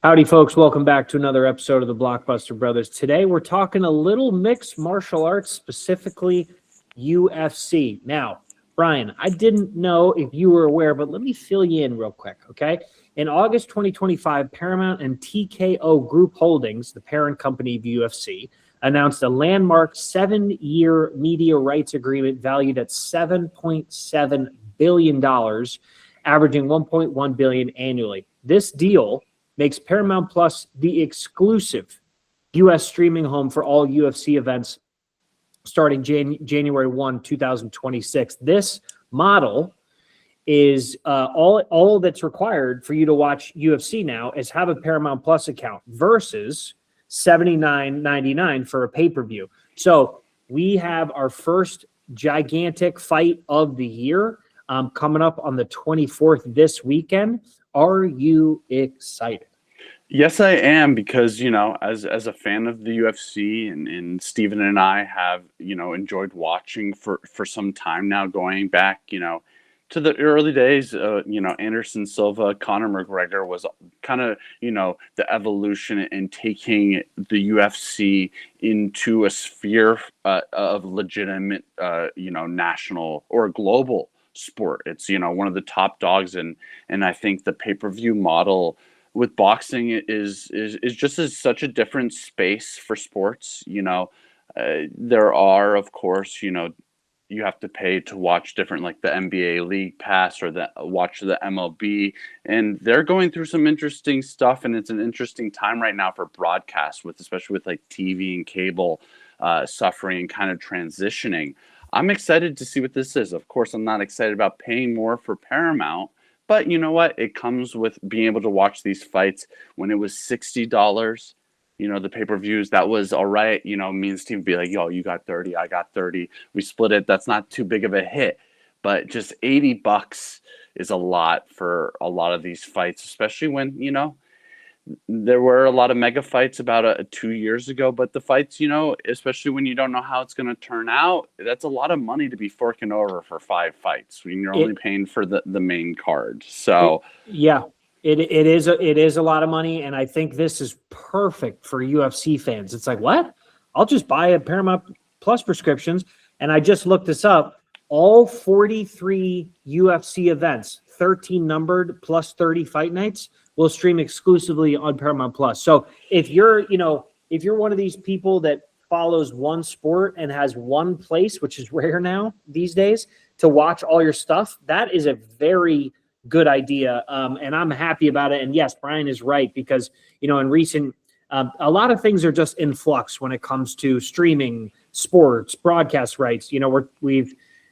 Howdy, folks. Welcome back to another episode of the Blockbuster Brothers. Today, we're talking a little mixed martial arts, specifically UFC. Now, Brian, I didn't know if you were aware, but let me fill you in real quick, okay? In August 2025, Paramount and TKO Group Holdings, the parent company of UFC, announced a landmark 7-year media rights agreement valued at $7.7 billion, averaging $1.1 billion annually. This deal makes Paramount Plus the exclusive U.S. streaming home for all UFC events starting January 1, 2026. This model is all that's required for you to watch UFC now is have a Paramount Plus account versus $79.99 for a pay-per-view. So we have our first gigantic fight of the year coming up on the 24th this weekend. Are you excited? Yes, I am, because, as a fan of the UFC, and Steven and I have, enjoyed watching for some time now, going back, to the early days. Anderson Silva, Conor McGregor was kind of, the evolution in taking the UFC into a sphere of legitimate, national or global sport. It's, one of the top dogs, and I think the pay-per-view model with boxing is just such a different space for sports. There are, of course, you have to pay to watch different, like the NBA League Pass or watch the MLB, and they're going through some interesting stuff, and it's an interesting time right now for broadcast, especially with like TV and cable suffering and kind of transitioning. I'm excited to see what this is. Of course, I'm not excited about paying more for Paramount, but you know what? It comes with being able to watch these fights. When it was $60, the pay-per-views, that was all right. Me and Steve would be like, yo, you got 30, I got 30. We split it. That's not too big of a hit. But just $80 is a lot for a lot of these fights, especially when, there were a lot of mega fights about 2 years ago, but the fights, especially when you don't know how it's going to turn out, that's a lot of money to be forking over for 5 fights when you're only paying for the main card. So it is a lot of money, and I think this is perfect for UFC fans. It's like, what? I'll just buy a Paramount Plus prescriptions, and I just looked this up. All 43 UFC events, 13 numbered plus 30 fight nights, will stream exclusively on Paramount Plus. So if you're one of these people that follows one sport and has one place, which is rare now these days, to watch all your stuff, that is a very good idea. And I'm happy about it. And yes, Brian is right, because, in recent, a lot of things are just in flux when it comes to streaming, sports, broadcast rights.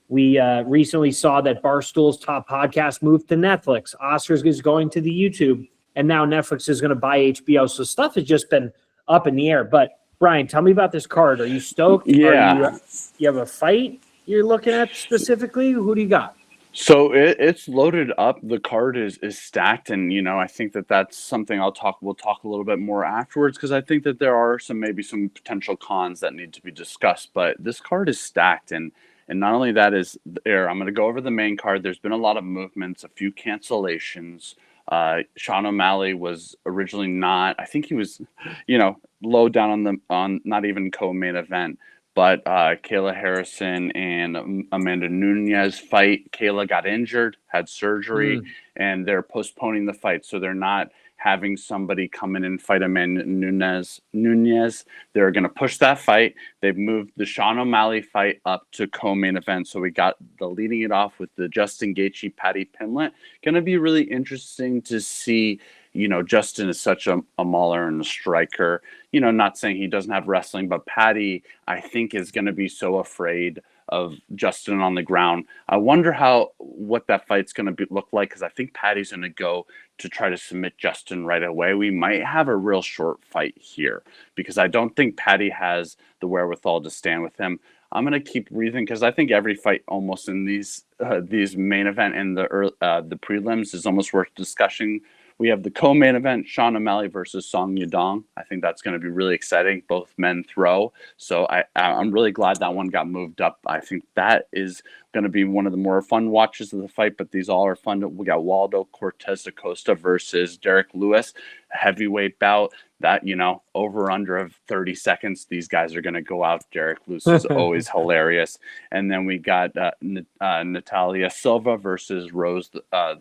We recently saw that Barstool's top podcast moved to Netflix. Oscars is going to the YouTube, and now Netflix is going to buy HBO. So stuff has just been up in the air. But Brian, tell me about this card. Are you stoked? Yeah. You have a fight you're looking at specifically? Who do you got? So it's loaded up. The card is stacked, and I think that's something we'll talk a little bit more afterwards, because I think that there are maybe some potential cons that need to be discussed. But this card is stacked, and not only that is there. I'm going to go over the main card. There's been a lot of movements, a few cancellations. Sean O'Malley was originally not. I think he was, low down on not even co-main event. But Kayla Harrison and Amanda Nunes fight. Kayla got injured, had surgery, and they're postponing the fight. So they're not having somebody come in and fight Amanda Nunes. They're going to push that fight. They've moved the Sean O'Malley fight up to co-main event. So we got the leading it off with the Justin Gaethje, Patty Pimblett. Going to be really interesting to see. Justin is such a mauler and a striker. Not saying he doesn't have wrestling, but Patty, I think, is going to be so afraid of Justin on the ground. I wonder what that fight's going to look like, because I think Patty's going to go to try to submit Justin right away. We might have a real short fight here, because I don't think Patty has the wherewithal to stand with him. I'm going to keep breathing, because I think every fight almost in these main event and the prelims is almost worth discussing We have the co-main event, Sean O'Malley versus Song Yadong. I think that's going to be really exciting. Both men throw. So I'm really glad that one got moved up. I think that is going to be one of the more fun watches of the fight, but these all are fun. We got Waldo Cortez Acosta versus Derek Lewis, a heavyweight bout. That, over under of 30 seconds, these guys are going to go out. Derek Lewis is always hilarious. And then we got Natalia Silva versus Rose,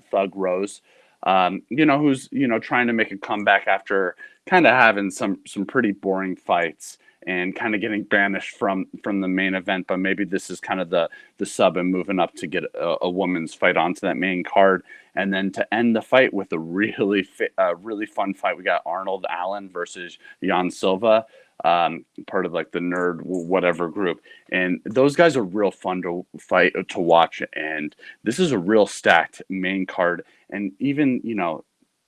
Thug Rose, who's, trying to make a comeback after kind of having some pretty boring fights and kind of getting banished from the main event. But maybe this is kind of the sub and moving up to get a women's fight onto that main card. And then to end the fight with a really fun fight, we got Arnold Allen versus Jan Silva, part of like the nerd whatever group. And those guys are real fun to watch. And this is a real stacked main card. And even,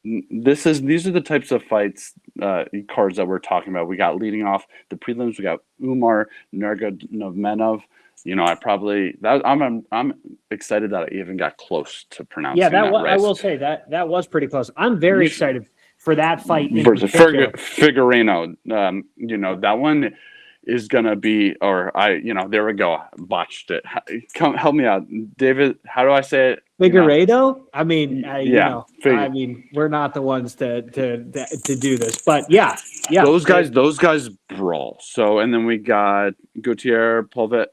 these are the types of fights, cards that we're talking about. We got leading off the prelims. We got Umar Nurmagomedov. I'm excited that I even got close to pronouncing that right. I will say that was pretty close. I'm very excited for that fight versus Figueiredo. That one is gonna be, there we go. Botched it. Help me out, David. How do I say it? Figueiredo. I mean, we're not the ones to do this, but yeah. Those guys brawl. So, and then we got Gaethje, Pimblett.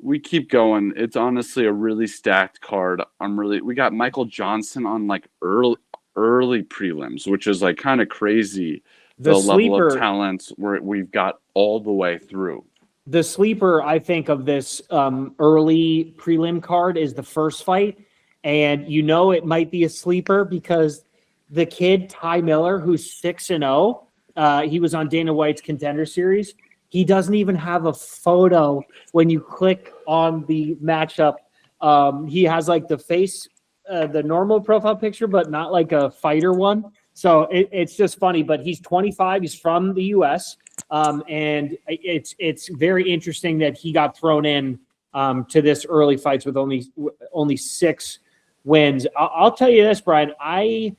We keep going. It's honestly a really stacked card. We got Michael Johnson on like early prelims, which is like kind of crazy. The level of talents we've got all the way through. The sleeper, I think, of this early prelim card is the first fight. And it might be a sleeper because the kid, Ty Miller, who's 6-0, he was on Dana White's Contender Series. He doesn't even have a photo when you click on the matchup. He has like the face, the normal profile picture, but not like a fighter one. So it's just funny, but he's 25. He's from the U.S. And it's very interesting that he got thrown in to this early fights with only 6 wins. I'll tell you this, Brian. I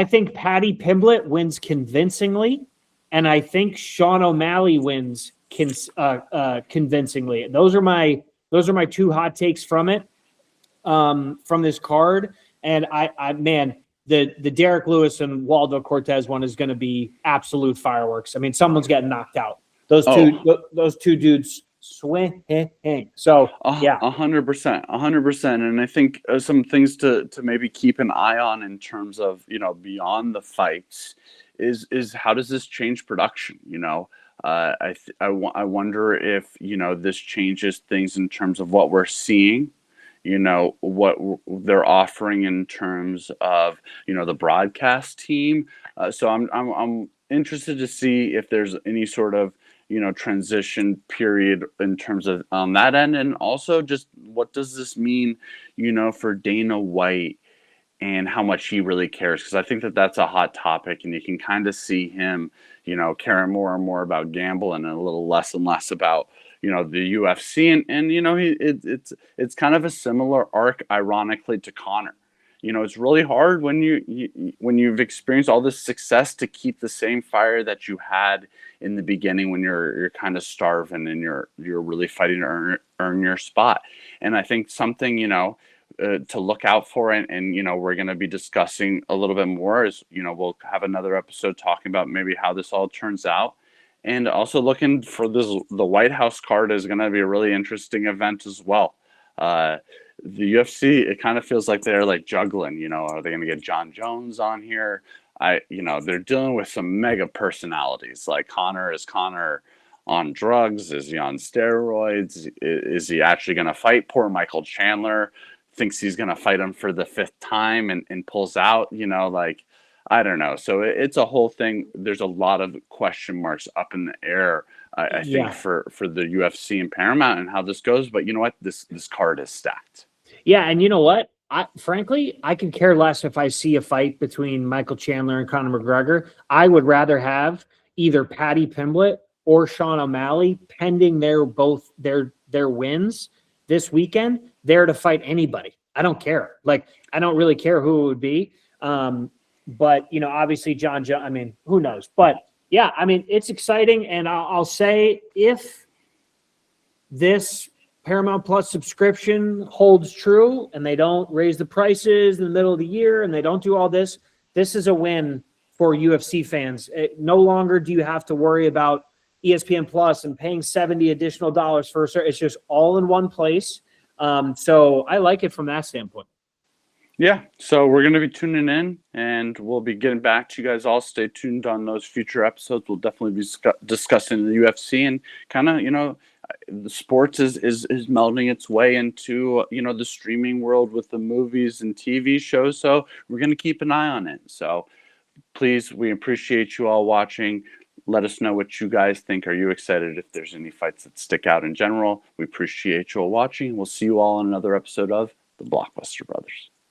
think Paddy Pimblett wins convincingly, and I think Sean O'Malley wins convincingly. Those are my 2 hot takes from it, from this card. And the Derek Lewis and Waldo Cortez one is going to be absolute fireworks. I mean, someone's getting knocked out. Those two dudes swing. So yeah, 100%. And I think some things to maybe keep an eye on in terms of, beyond the fights is how does this change production? I wonder if, this changes things in terms of what we're seeing. What they're offering in terms of, the broadcast team. So I'm interested to see if there's any sort of, transition period in terms of on that end. And also just what does this mean, for Dana White and how much he really cares? Because I think that's a hot topic, and you can kind of see him, caring more and more about gambling and a little less and less about, the UFC, and it's kind of a similar arc, ironically, to Conor. It's really hard when you've experienced all this success to keep the same fire that you had in the beginning when you're kind of starving and you're really fighting to earn your spot. And I think something to look out for, and we're going to be discussing a little bit more is we'll have another episode talking about maybe how this all turns out. And also looking for the White House card is going to be a really interesting event as well. The UFC, it kind of feels like they're like juggling, are they going to get John Jones on here? They're dealing with some mega personalities. Like is Conor on drugs? Is he on steroids? Is he actually going to fight? Poor Michael Chandler thinks he's going to fight him for the 5th time and pulls out, I don't know. So it's a whole thing. There's a lot of question marks up in the air, I think, for the UFC and Paramount and how this goes. But you know what? This card is stacked. Yeah, and you know what? Frankly, I can care less if I see a fight between Michael Chandler and Conor McGregor. I would rather have either Paddy Pimblett or Sean O'Malley, pending their wins this weekend, there to fight anybody. I don't care. I don't really care who it would be. But obviously I mean, who knows? But yeah, I mean, it's exciting, and I'll say if this Paramount Plus subscription holds true and they don't raise the prices in the middle of the year and they don't do all this, this is a win for UFC fans. No longer do you have to worry about ESPN Plus and paying $70 additional for a it's just all in one place. So I like it from that standpoint. Yeah, so we're going to be tuning in, and we'll be getting back to you guys all. Stay tuned on those future episodes. We'll definitely be discussing the UFC and kind of, the sports is melding its way into, the streaming world with the movies and TV shows. So we're going to keep an eye on it. So please, we appreciate you all watching. Let us know what you guys think. Are you excited if there's any fights that stick out in general? We appreciate you all watching. We'll see you all in another episode of the Blockbuster Brothers.